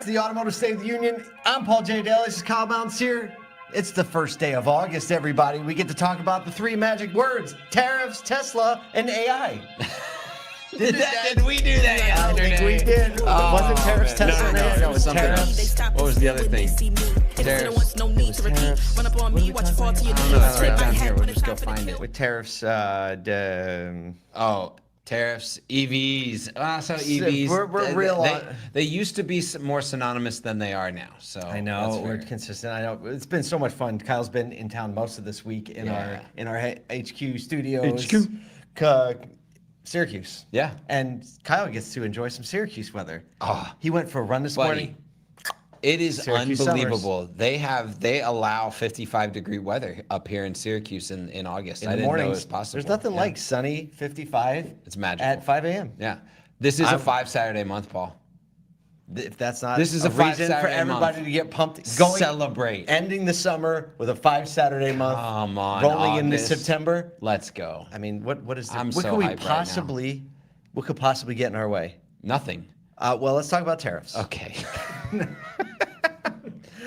to the Automotive State of the Union. I'm Paul J. Daly. This is Kyle Mountsier. It's the first day of August, everybody. We get to talk about the three magic words: tariffs, Tesla, and AI. Did we do that I think yesterday? we did. Was it tariffs, Tesla, and AI? No, it was something tariffs. else. What was the other thing? Tariffs. It was tariffs. What are we talking about? I don't know. It's right down here. We'll just go find it. With tariffs, Tariffs, EVs. So EVs. We're real on. They used to be more synonymous than they are now. So I know we're consistent. I know it's been so much fun. Kyle's been in town most of this week in our HQ studios. Syracuse. Yeah. And Kyle gets to enjoy some Syracuse weather. Oh, He went for a run this morning. It is Syracuse unbelievable. They allow 55-degree weather up here in Syracuse in August. In I the didn't know it mornings, was possible. there's nothing like sunny 55. It's magical. At 5 a.m. Yeah. This is a 5 Saturday month, Paul. If that's not This is a a 5 reason for Saturday everybody month. to get pumped, Celebrate. ending the summer with a 5 Saturday month, Come on, rolling into August. September. Let's go. I mean, what is I'm what so could we hyped right now. possibly what could possibly get in our way? Nothing. Well, let's talk about tariffs. Okay.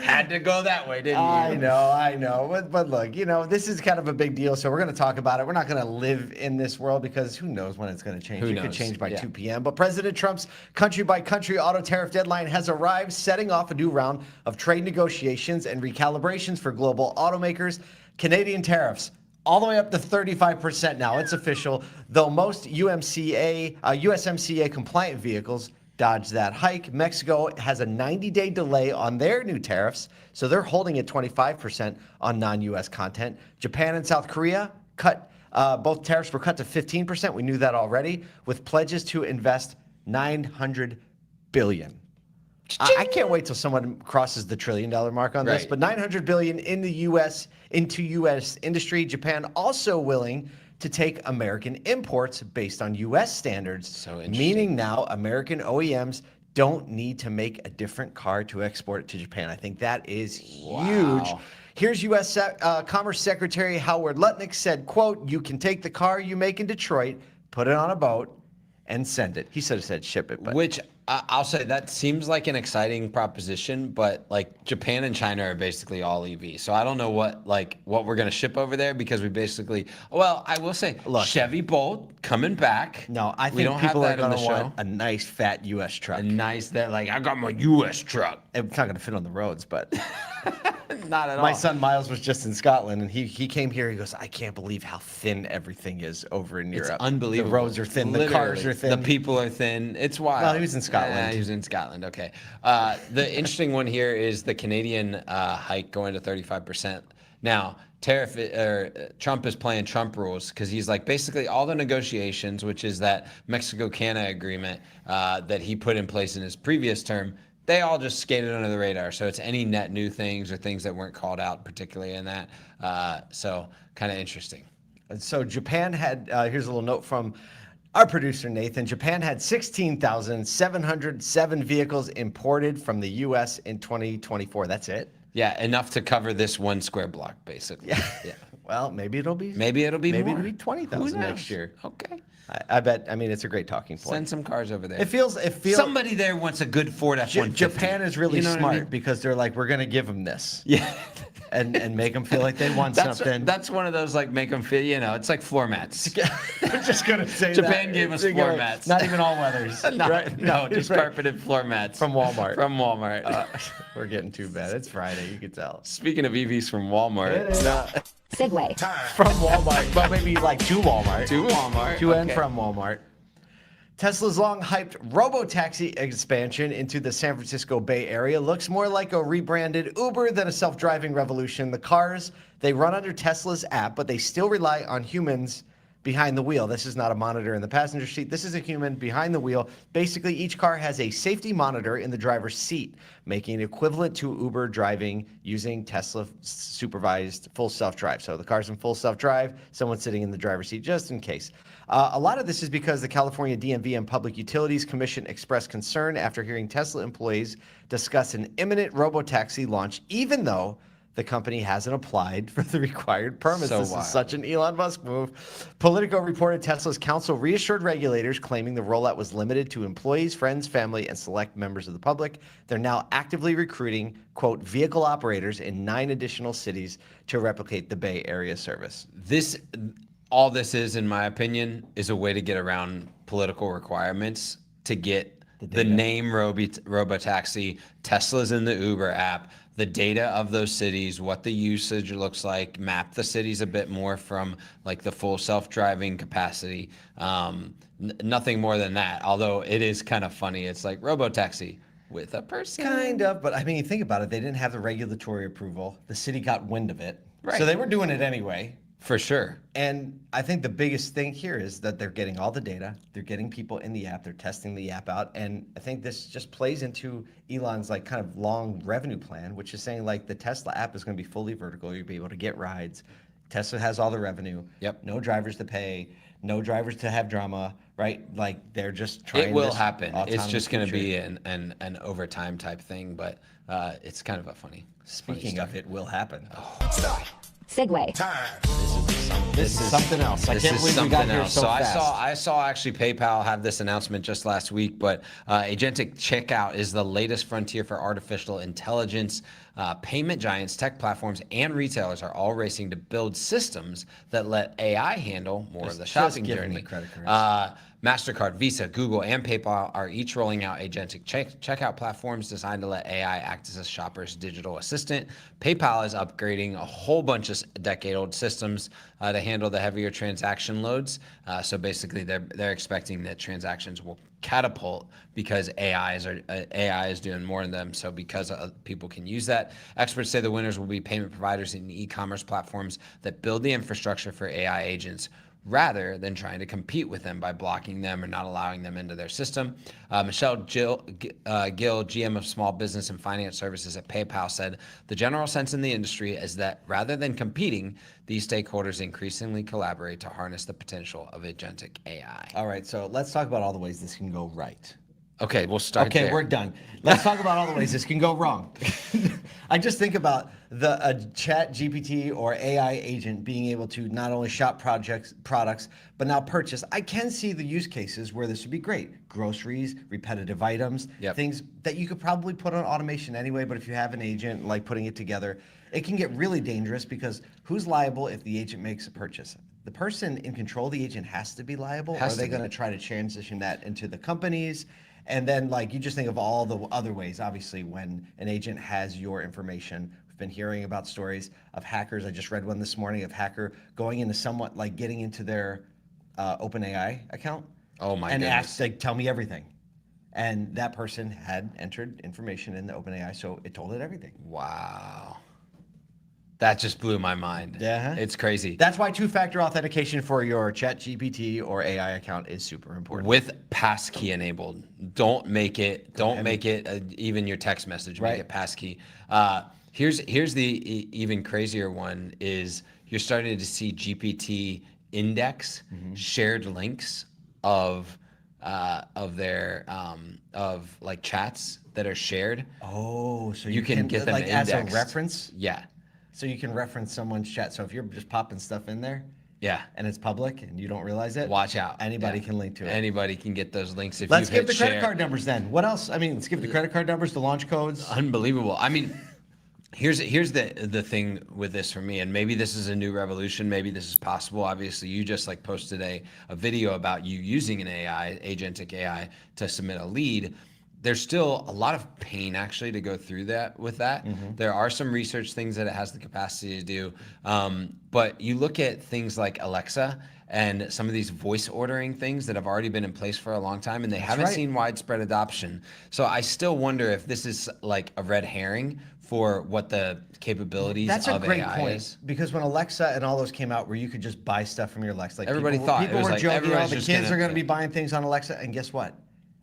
Had to go that way, didn't you? I know. But look, this is kind of a big deal, so we're going to talk about it. We're not going to live in this world because who knows when it's going to change. Who It could knows? change by Yeah. 2 p.m. But President Trump's country-by-country auto tariff deadline has arrived, setting off a new round of trade negotiations and recalibrations for global automakers. Canadian tariffs all the way up to 35% now. It's official, though most USMCA-compliant vehicles dodge that hike. Mexico has a 90-day delay on their new tariffs, so they're holding at 25% on non-U.S. content. Japan and South Korea both tariffs were cut to 15%. We knew that already, with pledges to invest $900 billion. I can't wait till someone crosses the $1 trillion mark on this, Right. but $900 billion in the U.S. into U.S. industry. Japan also willing to take American imports based on U.S. standards, So interesting. meaning now American OEMs don't need to make a different car to export it to Japan. I think that is huge. Wow. Here's U.S. Commerce Secretary Howard Lutnick said, quote, "You can take the car you make in Detroit, put it on a boat, and send it." He should have said ship it, but Which I'll say that seems like an exciting proposition, but like Japan and China are basically all EV. So I don't know what we're gonna ship over there because we basically. Well, I will say, Look. Chevy Bolt coming back. no, I we think don't have people are that in going the to show. want a nice fat U.S. truck. A nice that I got my U.S. truck. It's not going to fit on the roads, but Not at all. my son Miles was just in Scotland, and he came here. He goes, "I can't believe how thin everything is over in It's Europe. unbelievable. The roads are thin, the cars are thin. The people are thin. It's wild. Well, he was in Scotland. He was in Scotland. Okay. The interesting one here is the Canadian hike going to 35%. Now, Trump is playing Trump rules because he's like basically all the negotiations, which is that Mexico-Canada agreement that he put in place in his previous term. They all just skated under the radar. So it's any net new things or things that weren't called out particularly in that. So kind of interesting. And so Japan had, here's a little note from our producer, Nathan. Japan had 16,707 vehicles imported from the U.S. in 2024. That's it? Yeah, enough to cover this one square block, basically. Yeah. Well, maybe it'll be Maybe it'll be more. 20,000 Who next knows? year. Okay. I bet. I mean, it's a great talking point. Send some cars over there. It feels. Somebody there wants a good Ford F-150. Japan is really You know what I smart mean? because they're like, we're going to give them this. Yeah. and make them feel like they want something. That's one of those like make them feel, it's like floor mats. I'm just going to say Japan that. gave us They're floor gonna- mats. Not even all weathers. right? No, just Right. carpeted floor mats. From Walmart. From Walmart. We're getting too bad. It's Friday. You can tell. Speaking of EVs from Walmart. Segway. From Walmart. Well, maybe like to Walmart. To Walmart. To and Okay. from Walmart. Tesla's long-hyped Robotaxi expansion into the San Francisco Bay Area looks more like a rebranded Uber than a self-driving revolution. The cars, they run under Tesla's app, but they still rely on humans behind the wheel. This is not a monitor in the passenger seat. This is a human behind the wheel. Basically, each car has a safety monitor in the driver's seat, making it equivalent to Uber driving using Tesla-supervised full self-drive. So the car's in full self-drive, someone's sitting in the driver's seat just in case. A lot of this is because the California DMV and Public Utilities Commission expressed concern after hearing Tesla employees discuss an imminent Robotaxi launch, even though the company hasn't applied for the required permits. So This wild. is such an Elon Musk move. Politico reported Tesla's counsel reassured regulators, claiming the rollout was limited to employees, friends, family, and select members of the public. They're now actively recruiting, quote, vehicle operators in 9 additional cities to replicate the Bay Area service. All this is, in my opinion, is a way to get around political requirements to get the name Robotaxi, Tesla's in the Uber app, the data of those cities, what the usage looks like, map the cities a bit more from like the full self-driving capacity. Nothing more than that. Although it is kind of funny. It's like Robotaxi with a person. Kind of, but I mean, you think about it. They didn't have the regulatory approval. The city got wind of it. Right. So they were doing it anyway. For sure. And I think the biggest thing here is that they're getting all the data. They're getting people in the app. They're testing the app out. And I think this just plays into Elon's like kind of long revenue plan, which is saying like the Tesla app is going to be fully vertical. You'll be able to get rides. Tesla has all the revenue. Yep. No drivers to pay. No drivers to have drama, right? Like they're just trying. It will happen. It's just going to be an overtime type thing, but it's kind of a funny. Speaking of, it will happen. Stop. Segue. This is something else. I can't believe we got here so fast. I saw actually PayPal have this announcement just last week, but Agentic Checkout is the latest frontier for artificial intelligence. Payment giants, tech platforms, and retailers are all racing to build systems that let AI handle more of the shopping journey. MasterCard, Visa, Google, and PayPal are each rolling out agentic checkout platforms designed to let AI act as a shopper's digital assistant. PayPal is upgrading a whole bunch of decade-old systems to handle the heavier transaction loads. So basically, they're expecting that transactions will catapult because AI is doing more than them. So because people can use that, experts say the winners will be payment providers and e-commerce platforms that build the infrastructure for AI agents, rather than trying to compete with them by blocking them or not allowing them into their system. Michelle Gill, GM of Small Business and Finance Services at PayPal, said, the general sense in the industry is that rather than competing, these stakeholders increasingly collaborate to harness the potential of agentic AI. All right, so let's talk about all the ways this can go right. Okay, we'll start there. Okay, we're done. Let's talk about all the ways this can go wrong. I just think about a chat GPT or AI agent being able to not only shop products, but now purchase. I can see the use cases where this would be great. Groceries, repetitive items, things that you could probably put on automation anyway, but if you have an agent like putting it together, it can get really dangerous because who's liable if the agent makes a purchase? The person in control of the agent has to be liable, or are they going to try to transition that into the companies? And then, like, you just think of all the other ways, obviously, when an agent has your information. We've been hearing about stories of hackers. I just read one this morning of hacker going into somewhat, like, getting into their OpenAI account. Oh, my and goodness. asked, like, tell me everything. And that person had entered information in the OpenAI, so it told it everything. Wow. That just blew my mind. Yeah. It's crazy. That's why two-factor authentication for your ChatGPT or AI account is super important. With passkey enabled. Don't make it even your text message. Make it passkey. Here's the even crazier one is you're starting to see GPT index shared links of their like chats that are shared. Oh, so you can get them like indexed. as a reference? Yeah. So you can reference someone's chat. So if you're just popping stuff in there, and it's public and you don't realize it, watch out. Anybody can link to it. Anybody can get those links if Let's you give the hit credit share. card numbers then. What else? I mean, let's give the credit card numbers, the launch codes. Unbelievable. I mean, here's the thing with this for me, and maybe this is a new revolution. Maybe this is possible. Obviously, you just like posted a video about you using an AI, agentic AI, to submit a lead. There's still a lot of pain actually to go through that with that. There are some research things that it has the capacity to do. But you look at things like Alexa and some of these voice ordering things that have already been in place for a long time, and they haven't seen widespread adoption. So I still wonder if this is like a red herring for what the capabilities That's a of great AI point, is. because when Alexa and all those came out where you could just buy stuff from your Alexa, like Everybody people thought it was were like joking, everybody's the just kids gonna- are going to be buying things on Alexa, and guess what?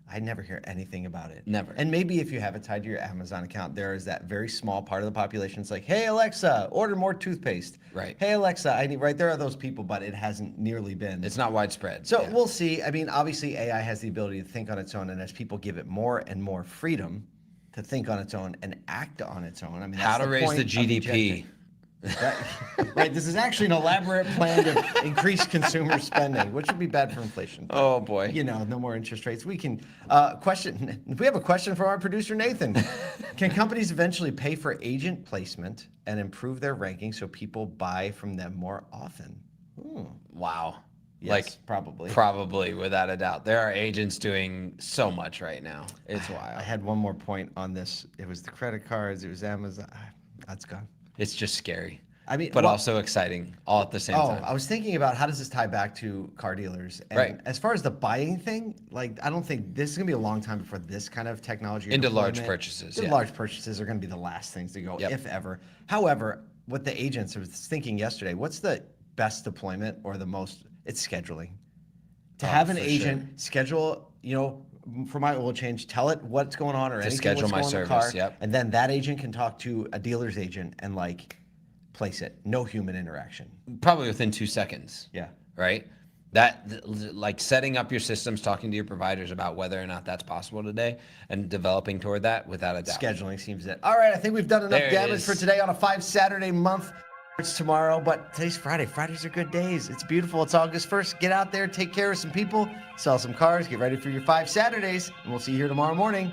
I never hear anything about it. Never. And maybe if you have it tied to your Amazon account, there is that very small part of the population. It's like, hey Alexa, order more toothpaste. Right. Hey Alexa, I need. Right, there are those people, but it hasn't nearly been. It's not widespread. So we'll see. I mean, obviously AI has the ability to think on its own, and as people give it more and more freedom, to think on its own and act on its own. I mean, How that's to raise point the of GDP. right. This is actually an elaborate plan to increase consumer spending, which would be bad for inflation. But, Oh boy. You know, no more interest rates. We can question. We have a question from our producer Nathan. Can companies eventually pay for agent placement and improve their ranking so people buy from them more often? Wow. Yes, probably. Probably, without a doubt. There are agents doing so much right now. It's wild. I had one more point on this. It was the credit cards. It was Amazon. That's gone. It's just scary. I mean, but well, also exciting all at the same time. I was thinking about how does this tie back to car dealers? And Right. as far as the buying thing, like I don't think this is gonna be a long time before this kind of technology Into large deployment- purchases, The yeah. large purchases are gonna be the last things to go, Yep. if ever. However, with the agents, I was thinking yesterday, what's the best deployment or the most? It's scheduling. To have an for agent schedule, you know, for my oil change, tell it what's going on or anything schedule what's my going on in the service, car, yep. and then that agent can talk to a dealer's agent and like place it. No human interaction. Probably within 2 seconds. Yeah. Right? Like setting up your systems, talking to your providers about whether or not that's possible today, and developing toward that without a doubt. Scheduling seems it. All right, I think we've done enough There it damage is. for today on a 5 Saturday month. It's tomorrow, but today's Friday. Fridays are good days. It's beautiful. It's August 1st. Get out there, take care of some people, sell some cars, get ready for your 5 Saturdays, and we'll see you here tomorrow morning.